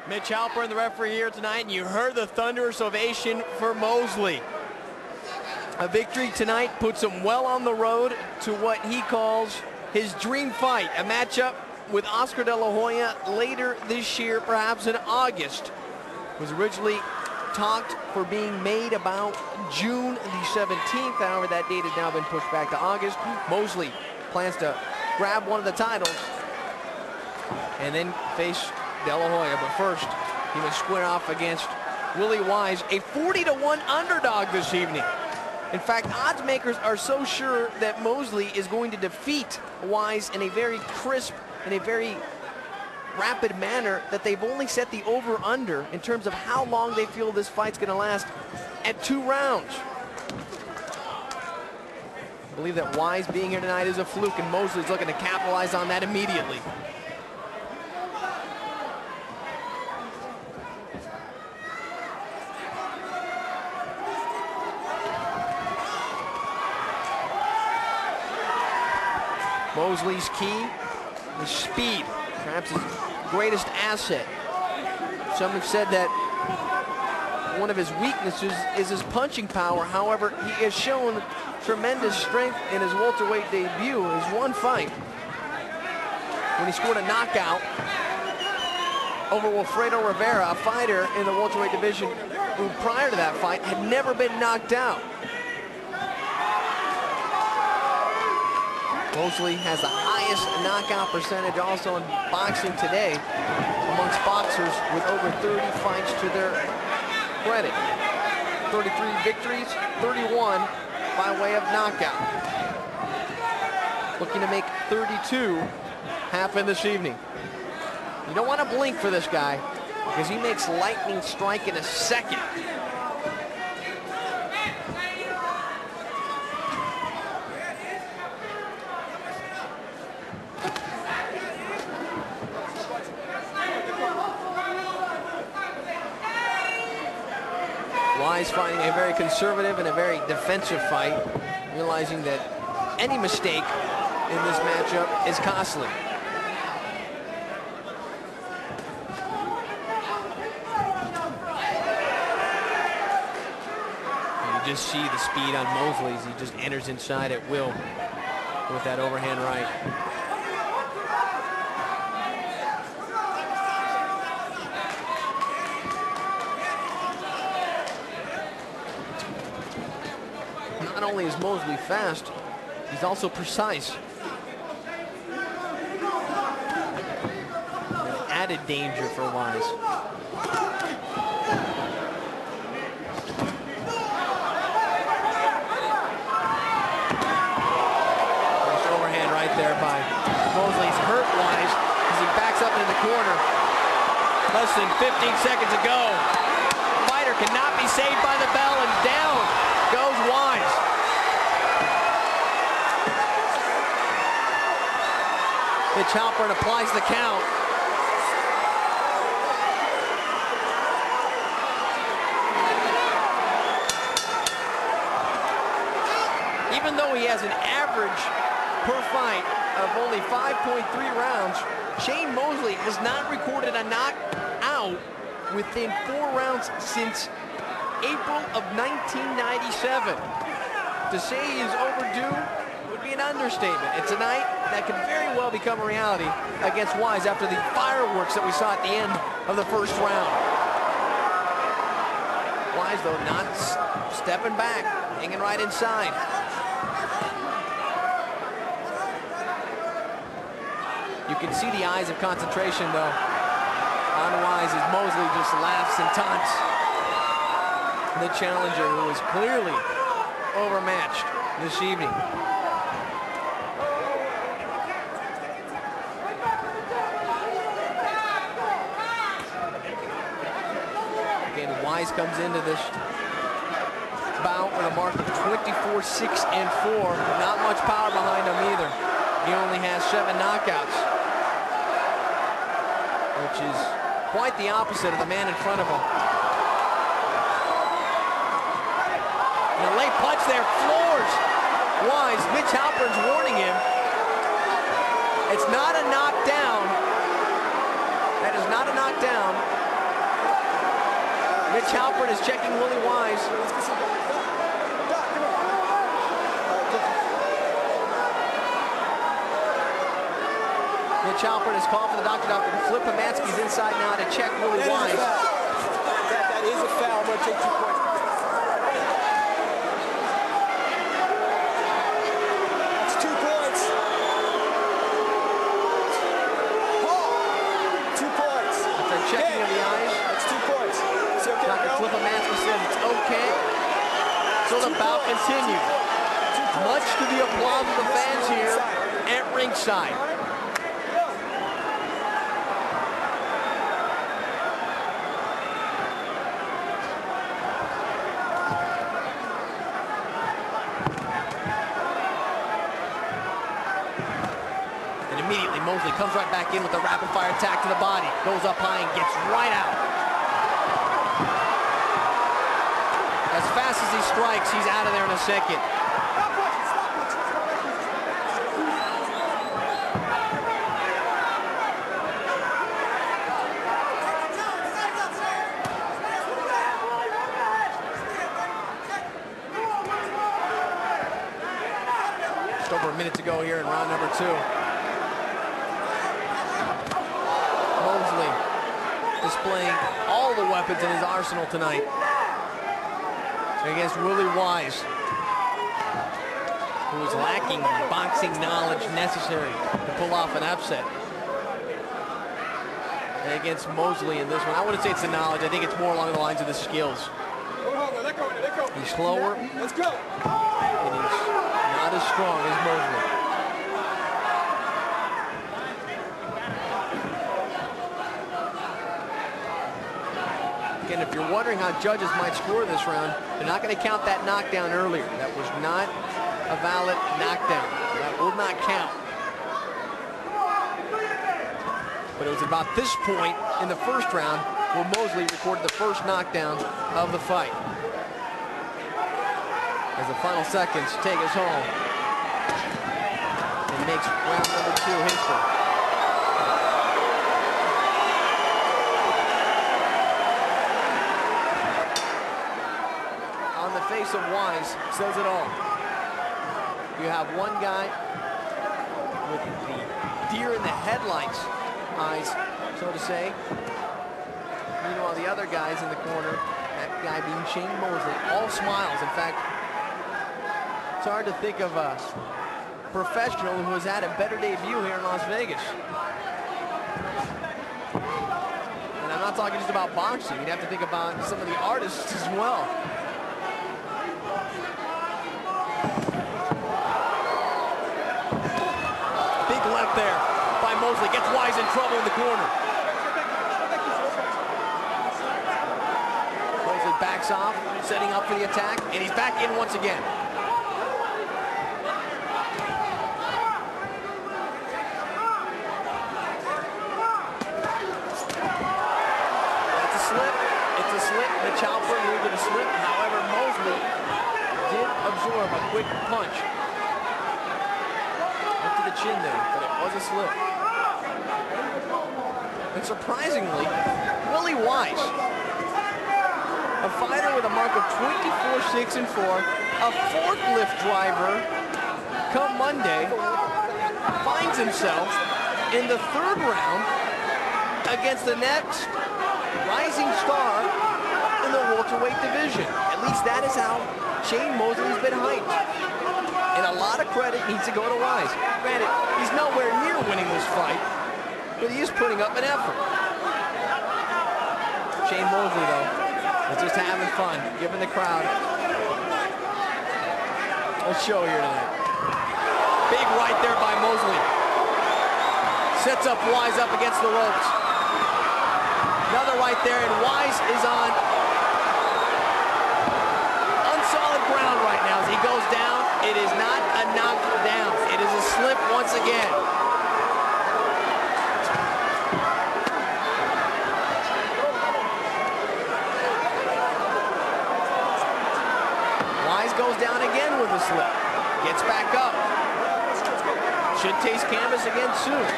Mitch Halpern, the referee here tonight, and you heard the thunderous ovation for Mosley. A victory tonight puts him well on the road to what he calls his dream fight, a matchup with Oscar De La Hoya later this year, perhaps in August. It was originally talked for being made about June the 17th. However, that date has now been pushed back to August. Mosley plans to grab one of the titles and then face De La Hoya. But first, he must square off against Willy Wise, a 40-1 underdog this evening. In fact, odds makers are so sure that Mosley is going to defeat Wise in a very crisp and a very rapid manner that they've only set the over-under in terms of how long they feel this fight's going to last at 2 rounds. I believe that Wise being here tonight is a fluke, and Mosley's looking to capitalize on that immediately. Mosley's key is speed, perhaps his greatest asset. Some have said that one of his weaknesses is his punching power. However, he has shown tremendous strength in his welterweight debut. His one fight, when he scored a knockout over Wilfredo Rivera, a fighter in the welterweight division who prior to that fight had never been knocked out. Mosley has the highest knockout percentage also in boxing today amongst boxers with over 30 fights to their credit. 33 victories, 31 by way of knockout. Looking to make 32 happen this evening. You don't want to blink for this guy because he makes lightning strike in a second. Wise finding a very conservative and a very defensive fight, realizing that any mistake in this matchup is costly. You just see the speed on Mosley as he just enters inside at will with that overhand right. Not only is Mosley fast, he's also precise. An added danger for Wise. Nice overhand right there by Mosley. He's hurt Wise as he backs up into the corner. Less than 15 seconds to go. Fighter cannot be saved by the bell, and down goes Wise. Mitch Halpern applies the count. Even though he has an average per fight of only 5.3 rounds, Shane Mosley has not recorded a knockout within 4 rounds since April of 1997. To say he is overdue would be an understatement. It's a night that could very well become a reality against Wise after the fireworks that we saw at the end of the first round. Wise, though, not stepping back, hanging right inside. You can see the eyes of concentration, though, on Wise as Mosley just laughs and taunts the challenger, who is clearly overmatched this evening. Again, Wise comes into this bout with a mark of 24-6-4. Not much power behind him either. He only has 7 knockouts, which is quite the opposite of the man in front of him. And a late punch there floors Wise. Mitch Halpern's warning him. It's not a knockdown. That is not a knockdown. Mitch Halpert is checking Willy Wise. Mitch Halpert is called for the doctor. Flip Pomansky's inside now to check Willy Wise. That is a foul. I'm going to take 2 points. That's 2 points. 2 points. After checking of the eyes. That's 2 points. See, okay, Dr. Flip Pomansky says it's okay. So the bout continues. Much to the applause of the fans here at ringside. Immediately, Mosley comes right back in with a rapid-fire attack to the body. Goes up high and gets right out. As fast as he strikes, he's out of there in a second. Just over a minute to go here in round number 2. Mosley displaying all the weapons in his arsenal tonight against Willy Wise, who is lacking the boxing knowledge necessary to pull off an upset. And against Mosley in this one, I wouldn't say it's the knowledge. I think it's more along the lines of the skills. He's slower, and he's not as strong as Mosley. Again, if you're wondering how judges might score this round, they're not going to count that knockdown earlier. That was not a valid knockdown. That will not count. But it was about this point in the first round where Mosley recorded the first knockdown of the fight. As the final seconds take us home, and makes round number 2 history. Face of Wise says it all. You have one guy with the deer in the headlights eyes, so to say. Meanwhile, the other guys in the corner, that guy being Shane Mosley, all smiles. In fact, it's hard to think of a professional who has had a better debut here in Las Vegas. And I'm not talking just about boxing. You'd have to think about some of the artists as well. Left there by Mosley, gets Wise in trouble in the corner. Mosley backs off, setting up for the attack, and he's back in once again. That's a slip. It's a slip. Mitch Halpert moved to the slip. However, Mosley did absorb a quick punch. To the chin there, but it was a slip. And surprisingly, Willy Wise, a fighter with a mark of 24-6-4, a forklift driver, come Monday, finds himself in the 3rd round against the next rising star in the welterweight division. At least that is how Shane Mosley's been hyped. And a lot of credit needs to go to Wise. Granted, he's nowhere near winning this fight, but he is putting up an effort. Shane Mosley, though, is just having fun, giving the crowd a show here tonight. Big right there by Mosley. Sets up Wise up against the ropes. Another right there, and Wise is on unsolid ground right now as he goes down. It is not a knockdown. It is a slip once again. Wise goes down again with a slip. Gets back up. Should taste canvas again soon.